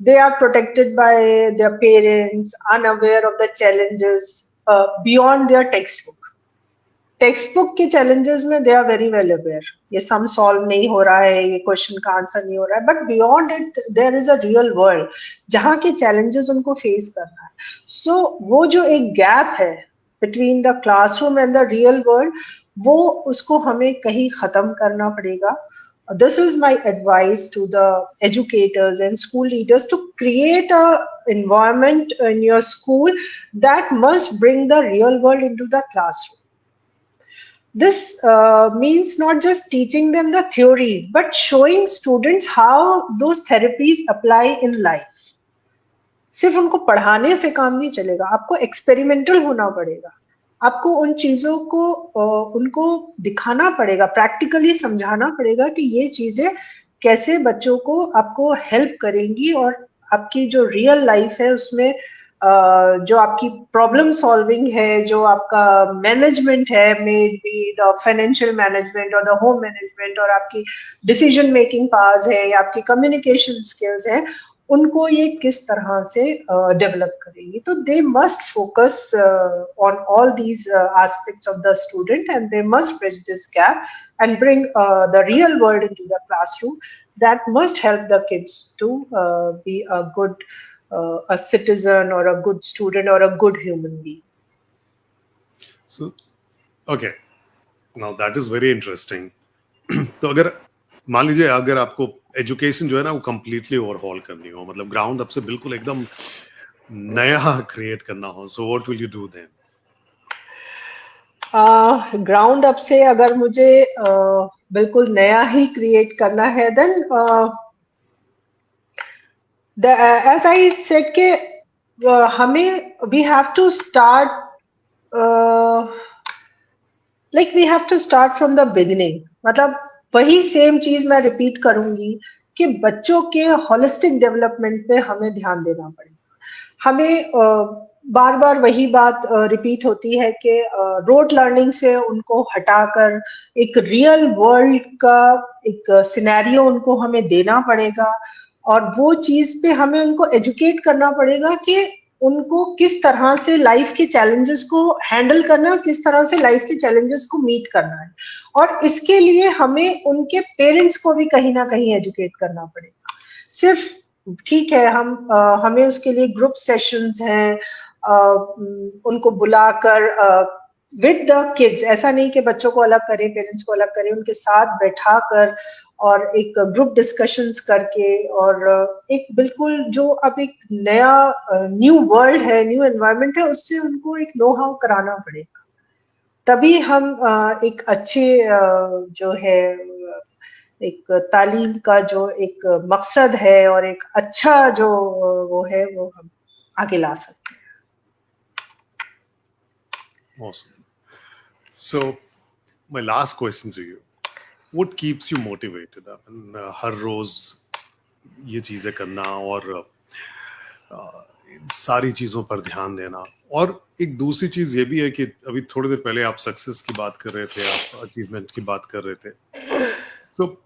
They are protected by their parents, unaware of the challenges beyond their textbook. Textbook के चैलेंजेस में they are very well aware, ये सम सॉल्व नहीं हो रहा है, ये क्वेश्चन का answer नहीं हो रहा है, but beyond it there is a real world जहाँ के चैलेंजेस उनको फेस करना है. सो वो जो एक गैप है between the classroom and the real world, वो उसको हमें कहीं खत्म करना पड़ेगा. This is my advice to the educators and school leaders, to create a environment in your school that must bring the real world into the classroom. This means not just teaching them the theories, but showing students how those therapies apply in life. सिर्फ उनको पढ़ाने से काम नहीं चलेगा, आपको experimental होना पड़ेगा. आपको उन चीजों को उनको दिखाना पड़ेगा, प्रैक्टिकली समझाना पड़ेगा कि ये चीजें कैसे बच्चों को आपको हेल्प करेंगी, और आपकी जो रियल लाइफ है उसमें जो आपकी प्रॉब्लम सॉल्विंग है, जो आपका मैनेजमेंट है, may be the financial management और द होम मैनेजमेंट, और आपकी डिसीजन मेकिंग पावर्स है, या आपकी कम्युनिकेशन स्किल्स है, उनको ये किस तरह से डेवलप करेंगे. तो they must focus on all these aspects of the student, and they must bridge this gap and bring the real world into the classroom. That must help the kids to be a good a citizen or a good student or a good human being. So, okay, now that is very interesting. तो अगर मान लीजिए अगर आपको education जो है ना वो कंप्लीटली ओवरहॉल करनी हो, मतलब ग्राउंड अप से बिल्कुल एकदम नया क्रिएट करना हो, so what will you do then? Ground up से अगर मुझे बिल्कुल नया ही क्रिएट करना है, देन एज आई सेड के हमें we have to start, like we have to start from the beginning. मतलब वही सेम चीज मैं रिपीट करूंगी कि बच्चों के होलिस्टिक डेवलपमेंट पे हमें ध्यान देना पड़ेगा. हमें बार बार वही बात रिपीट होती है कि रोट लर्निंग से उनको हटाकर एक रियल वर्ल्ड का एक सिनेरियो उनको हमें देना पड़ेगा, और वो चीज पे हमें उनको एजुकेट करना पड़ेगा कि उनको किस तरह से लाइफ के चैलेंजेस को हैंडल करना है, किस तरह से लाइफ के चैलेंजेस को मीट करना है. और इसके लिए हमें उनके पेरेंट्स को भी कहीं ना कहीं एजुकेट करना पड़ेगा. सिर्फ ठीक है हमें उसके लिए ग्रुप सेशंस हैं, उनको बुलाकर विद द किड्स, ऐसा नहीं कि बच्चों को अलग करें पेरेंट्स को अलग करें, उनके साथ बैठाकर और एक ग्रुप डिस्कशंस करके, और एक बिल्कुल जो अब एक नया न्यू वर्ल्ड है, न्यू एनवायरनमेंट है, उससे उनको एक नो हाउ कराना पड़ेगा. तभी हम एक अच्छे जो है एक तालीम का जो एक मकसद है और एक अच्छा जो वो है वो हम आगे ला सकते हैं. Awesome. So, my last question to you: what keeps you motivated? हर रोज ये चीजें करना और इन सारी चीजों पर ध्यान देना. और एक दूसरी चीज ये भी है कि अभी थोड़ी देर पहले आप सक्सेस की बात कर रहे थे, आप अचीवमेंट की बात कर रहे थे. So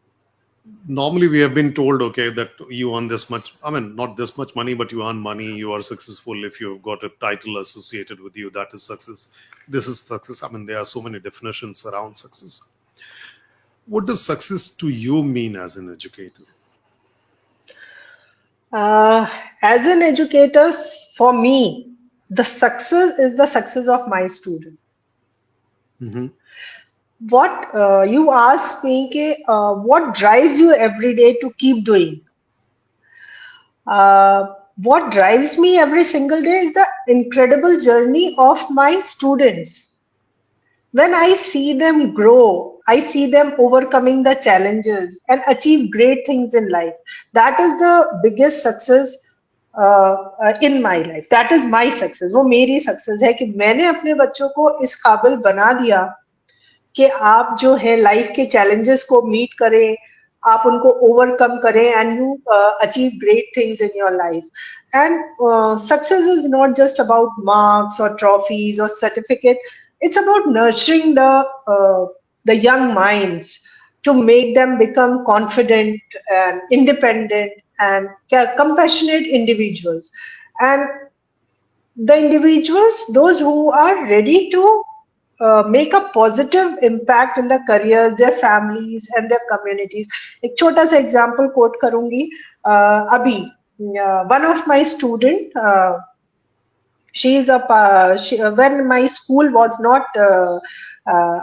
normally we have been told, okay, that you earn this much, I mean not this much money, but you earn money, you are successful if you've got a title associated with you, that is success, this is success. I mean there are so many definitions around success. What does success to you mean as an educator? As an educator, for me the success is the success of my student. Mm-hmm. What you ask me ke, what drives you every day to keep doing? What drives me every single day is the incredible journey of my students. When I see them grow, I see them overcoming the challenges and achieve great things in life. That is the biggest success in my life. That is my success. वो मेरी success है कि मैंने अपने बच्चों को इस काबिल बना दिया कि आप जो है लाइफ के चैलेंजेस को मीट करें, आप उनको ओवरकम करें, and you achieve great things in your life. And success is not just about marks और ट्रॉफीज और certificate. It's about nurturing the young minds to make them become confident and independent and compassionate individuals. And the individuals, those who are ready to make a positive impact in their careers, their families and their communities. एक छोटा सा example quote करूंगी. अभी one of my student, she is when my school was not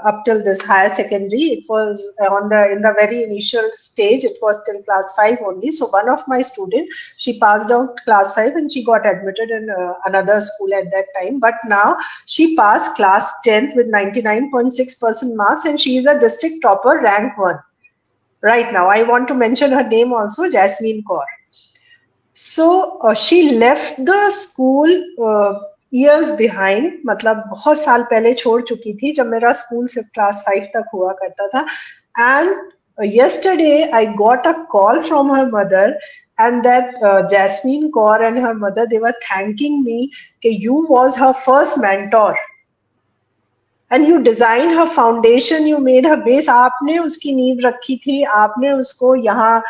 up till this higher secondary, it was in the very initial stage, it was till class 5 only. So one of my student, she passed out class 5 and she got admitted in another school at that time, but now she passed class 10th with 99.6% marks, and she is a district topper, rank 1 right now. I want to mention her name also, Jasmine Kaur. So she left the school years behind, मतलब बहुत साल पहले छोड़ चुकी थी जब मेरा school सिर्फ क्लास 5 तक हुआ करता था. And yesterday I got a call from her mother, and that Jasmine Kaur and her mother, they were thanking me कि you was her first mentor and you designed her foundation, you made her base. आपने उसकी नींव रखी थी, आपने उसको यहाँ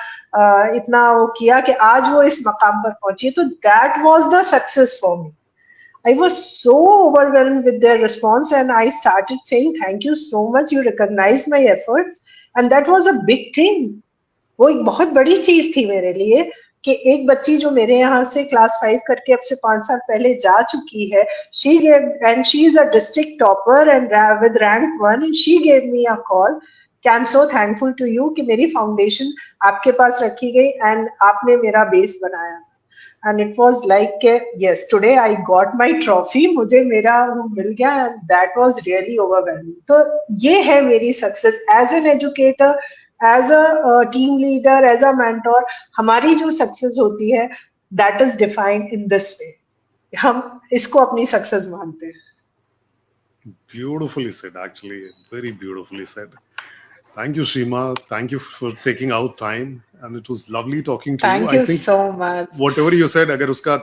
इतना वो किया कि आज वो इस मकाम पर पहुंची. तो that was the success for me. I was so overwhelmed with their response, and I started saying thank you so much, you recognized my efforts, and that was a big thing. वो एक बहुत बड़ी चीज थी मेरे लिए कि एक बच्ची जो मेरे यहाँ से क्लास 5 करके अब से 5 साल पहले जा चुकी है, she gave, and she is a district topper and with rank 1, and she gave me a call कि I'm so thankful to you कि मेरी फाउंडेशन आपके पास रखी गई and आपने मेरा बेस बनाया. and it was like yes, today I got my trophy, मुझे मेरा वो मिल गया, and that was really overwhelming. तो ये है मेरी success as an educator, as a team leader, as a mentor. हमारी जो success होती है, that is defined in this way. हम इसको अपनी success मानते हैं. Beautifully said, actually. Very beautifully said. Thank you, Shima. Thank you for taking out time. And it was lovely talking to you. Thank I you think so much. whatever you said, अगर उसका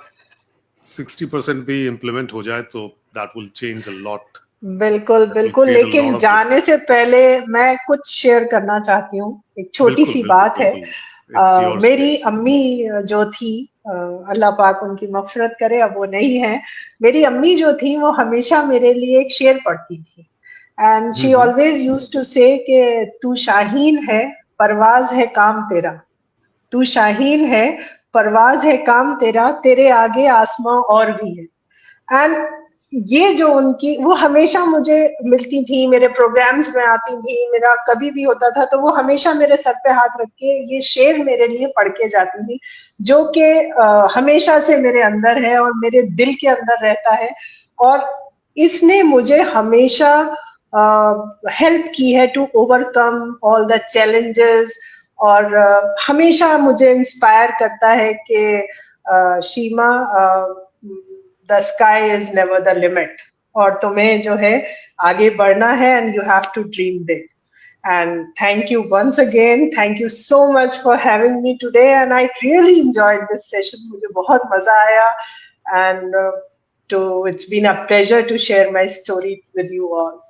60% भी implement हो जाए, तो that will change a lot. बिल्कुल That will बिल्कुल, create a lot लेकिन of जाने से difference. पहले मैं कुछ शेयर करना चाहती हूँ. एक छोटी बिल्कुल, सी बिल्कुल, बात है. बिल्कुल. It's your मेरी space. अम्मी जो थी, अल्लाह पाक उनकी मग़फ़िरत करे, अब वो नहीं है. मेरी अम्मी जो थी वो हमेशा मेरे लिए एक शेर पढ़ती थी, and she hmm, always used to say कि तू शाहीन है, परवाज़ है काम तेरा. तू शाहीन है, परवाज़ है काम तेरा, तेरे आगे आसमां और भी है. एंड ये जो उनकी, वो हमेशा मुझे मिलती थी, मेरे प्रोग्राम्स में आती थी, मेरा कभी भी होता था तो वो हमेशा मेरे सर पे हाथ रख के ये शेर मेरे लिए पढ़ के जाती थी, जो कि हमेशा से मेरे अंदर है और मेरे दिल के अंदर रहता है, और इसने मुझे हमेशा हेल्प की है to overcome all the challenges, और हमेशा मुझे इंस्पायर करता है कि Sheema, the sky is never the limit, और तुम्हें जो है आगे बढ़ना है, and you have to dream big. And thank you once again. Thank you so much for having me today. And I really enjoyed this session. मुझे बहुत मजा आया. And it's been a pleasure to share my story with you all.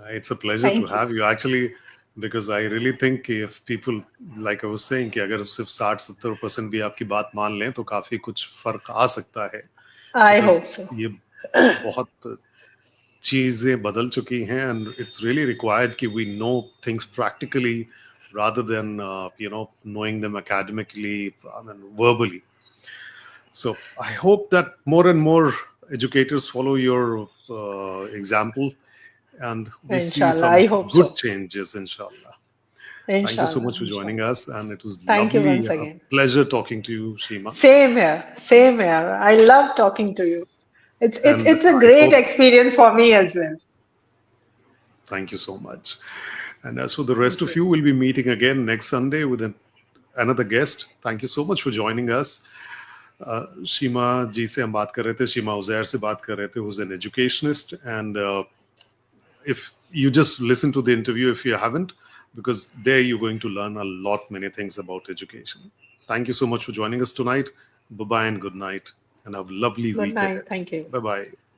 It's a pleasure to Thank you. have you. Actually, because I really think कि if people, like I was saying, कि अगर सिर्फ 60-70% भी आपकी बात मान लें तो काफी कुछ फर्क आ सकता है. I Because hope so. ये बहुत चीजें बदल चुकी हैं, and it's really required कि we know things practically rather than knowing them academically, I mean, verbally. So I hope that more and more educators follow your example, and we see Inshallah. some I hope good so. changes, inshallah. Thank you so Inshallah. much for joining Inshallah. us, and it was Thank you lovely, once a again. pleasure talking to you, Shima. Same here. Same here. I love talking to you. And It's a I great hope, experience for me as well. thank you so much. And as for the rest Thank of you. you, we'll be meeting again next Sunday with another guest. Thank you so much for joining us. Shima ji से हम बात कर रहे थे, Shima Uzair से बात कर रहे थे, who's an educationist. And if you just listen to the interview, if you haven't, because there you're going to learn a lot, many things about education. Thank you so much for joining us tonight. Bye-bye and good night. And have a lovely Good week night. ahead. Thank you. Bye-bye.